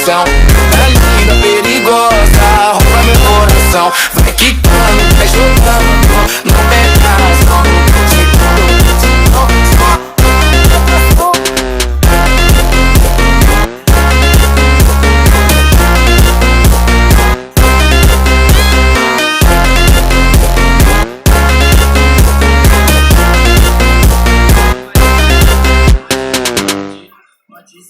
posição. Tá linda, perigosa, rouba meu coração. Vai quicando, vai jogando, não pega razão. Pode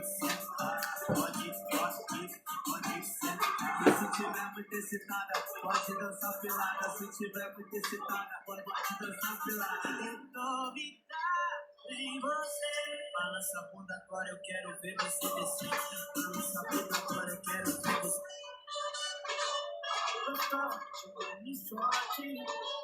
sentar, pode sentar, pode sentar. E se tiver muito excitada, pode dançar pelada. Se tiver muito excitada, pode dançar pelada. Eu tô ligado em você. Balança a bunda agora, eu quero ver você descer. Balança a bunda agora, eu quero ver você. Eu tô de forte.